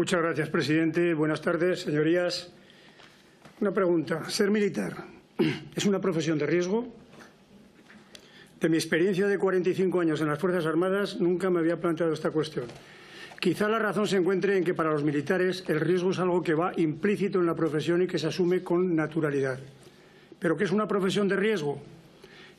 Muchas gracias, presidente. Buenas tardes, señorías. Una pregunta. ¿Ser militar es una profesión de riesgo? De mi experiencia de 45 años en las Fuerzas Armadas, nunca me había planteado esta cuestión. Quizá la razón se encuentre en que para los militares el riesgo es algo que va implícito en la profesión y que se asume con naturalidad. ¿Pero qué es una profesión de riesgo?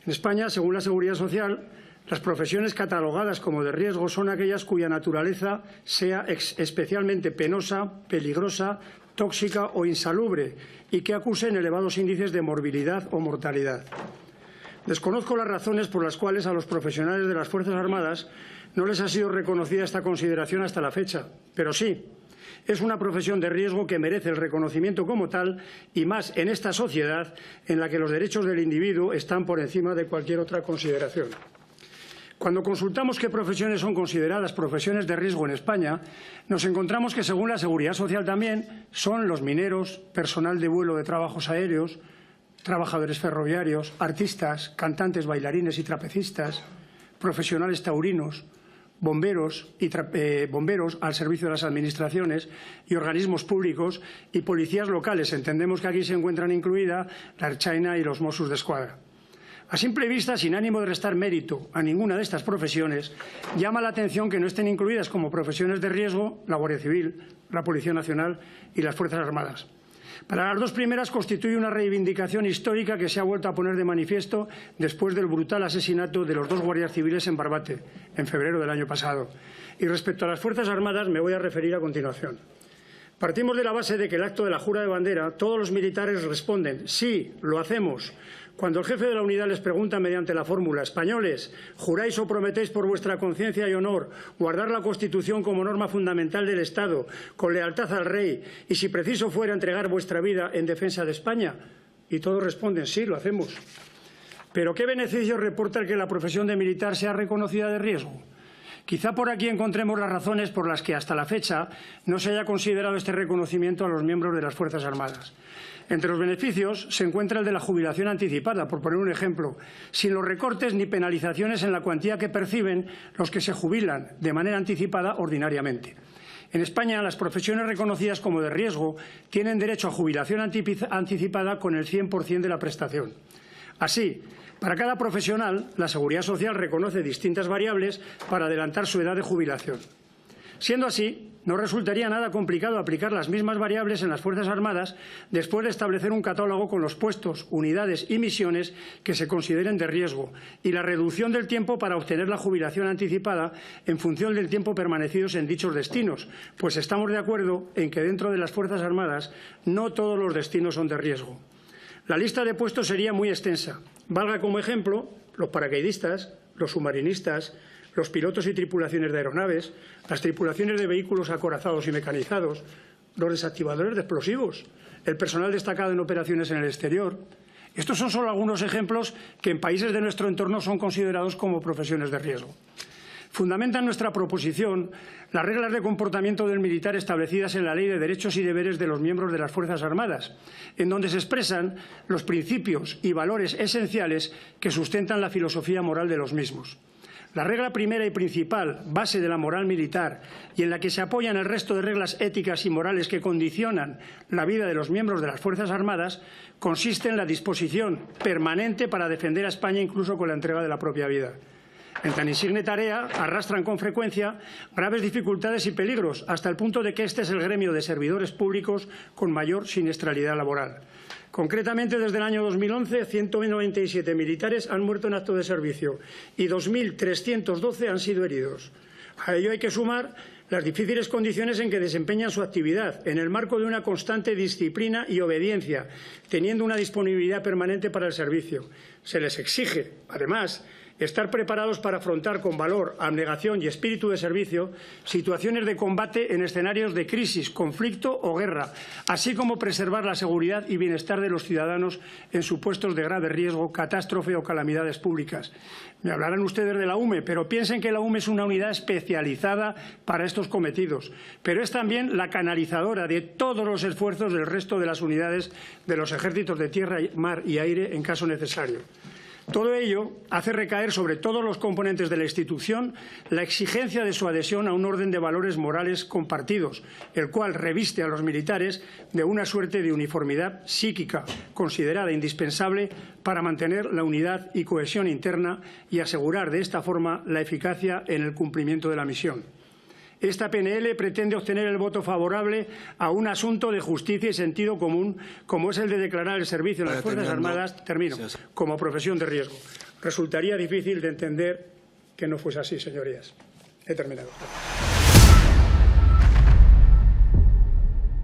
En España, según la Seguridad Social, las profesiones catalogadas como de riesgo son aquellas cuya naturaleza sea especialmente penosa, peligrosa, tóxica o insalubre y que acusen elevados índices de morbilidad o mortalidad. Desconozco las razones por las cuales a los profesionales de las Fuerzas Armadas no les ha sido reconocida esta consideración hasta la fecha, pero sí, es una profesión de riesgo que merece el reconocimiento como tal y más en esta sociedad en la que los derechos del individuo están por encima de cualquier otra consideración. Cuando consultamos qué profesiones son consideradas profesiones de riesgo en España, nos encontramos que, según la Seguridad Social también, son los mineros, personal de vuelo de trabajos aéreos, trabajadores ferroviarios, artistas, cantantes, bailarines y trapecistas, profesionales taurinos, bomberos al servicio de las administraciones y organismos públicos y policías locales. Entendemos que aquí se encuentran incluidas la Ertzaintza y los Mossos d'Esquadra. A simple vista, sin ánimo de restar mérito a ninguna de estas profesiones, llama la atención que no estén incluidas como profesiones de riesgo la Guardia Civil, la Policía Nacional y las Fuerzas Armadas. Para las dos primeras constituye una reivindicación histórica que se ha vuelto a poner de manifiesto después del brutal asesinato de los dos guardias civiles en Barbate, en febrero del año pasado. Y respecto a las Fuerzas Armadas me voy a referir a continuación. Partimos de la base de que el acto de la jura de bandera, todos los militares responden «sí, lo hacemos». Cuando el jefe de la unidad les pregunta mediante la fórmula «españoles, ¿juráis o prometéis por vuestra conciencia y honor guardar la Constitución como norma fundamental del Estado, con lealtad al Rey y, si preciso fuera, entregar vuestra vida en defensa de España?» Y todos responden «sí, lo hacemos». ¿Pero qué beneficio reporta el que la profesión de militar sea reconocida de riesgo? Quizá por aquí encontremos las razones por las que hasta la fecha no se haya considerado este reconocimiento a los miembros de las Fuerzas Armadas. Entre los beneficios se encuentra el de la jubilación anticipada, por poner un ejemplo, sin los recortes ni penalizaciones en la cuantía que perciben los que se jubilan de manera anticipada ordinariamente. En España, las profesiones reconocidas como de riesgo tienen derecho a jubilación anticipada con el 100% de la prestación. Así, para cada profesional, la Seguridad Social reconoce distintas variables para adelantar su edad de jubilación. Siendo así, no resultaría nada complicado aplicar las mismas variables en las Fuerzas Armadas después de establecer un catálogo con los puestos, unidades y misiones que se consideren de riesgo y la reducción del tiempo para obtener la jubilación anticipada en función del tiempo permanecidos en dichos destinos, pues estamos de acuerdo en que dentro de las Fuerzas Armadas no todos los destinos son de riesgo. La lista de puestos sería muy extensa. Valga como ejemplo los paracaidistas, los submarinistas, los pilotos y tripulaciones de aeronaves, las tripulaciones de vehículos acorazados y mecanizados, los desactivadores de explosivos, el personal destacado en operaciones en el exterior. Estos son solo algunos ejemplos que en países de nuestro entorno son considerados como profesiones de riesgo. Fundamentan nuestra proposición las reglas de comportamiento del militar establecidas en la Ley de Derechos y Deberes de los miembros de las Fuerzas Armadas, en donde se expresan los principios y valores esenciales que sustentan la filosofía moral de los mismos. La regla primera y principal, base de la moral militar, y en la que se apoyan el resto de reglas éticas y morales que condicionan la vida de los miembros de las Fuerzas Armadas, consiste en la disposición permanente para defender a España incluso con la entrega de la propia vida. En tan insigne tarea arrastran con frecuencia graves dificultades y peligros, hasta el punto de que este es el gremio de servidores públicos con mayor siniestralidad laboral. Concretamente, desde el año 2011, 197 militares han muerto en acto de servicio y 2.312 han sido heridos. A ello hay que sumar las difíciles condiciones en que desempeñan su actividad, en el marco de una constante disciplina y obediencia, teniendo una disponibilidad permanente para el servicio. Se les exige, además, estar preparados para afrontar con valor, abnegación y espíritu de servicio situaciones de combate en escenarios de crisis, conflicto o guerra, así como preservar la seguridad y bienestar de los ciudadanos en supuestos de grave riesgo, catástrofe o calamidades públicas. Me hablarán ustedes de la UME, pero piensen que la UME es una unidad especializada para estos cometidos, pero es también la canalizadora de todos los esfuerzos del resto de las unidades de los ejércitos de tierra, mar y aire en caso necesario. Todo ello hace recaer sobre todos los componentes de la institución la exigencia de su adhesión a un orden de valores morales compartidos, el cual reviste a los militares de una suerte de uniformidad psíquica, considerada indispensable para mantener la unidad y cohesión interna y asegurar de esta forma la eficacia en el cumplimiento de la misión. Esta PNL pretende obtener el voto favorable a un asunto de justicia y sentido común, como es el de declarar el servicio en las Fuerzas Armadas, como profesión de riesgo. Resultaría difícil de entender que no fuese así, señorías. He terminado.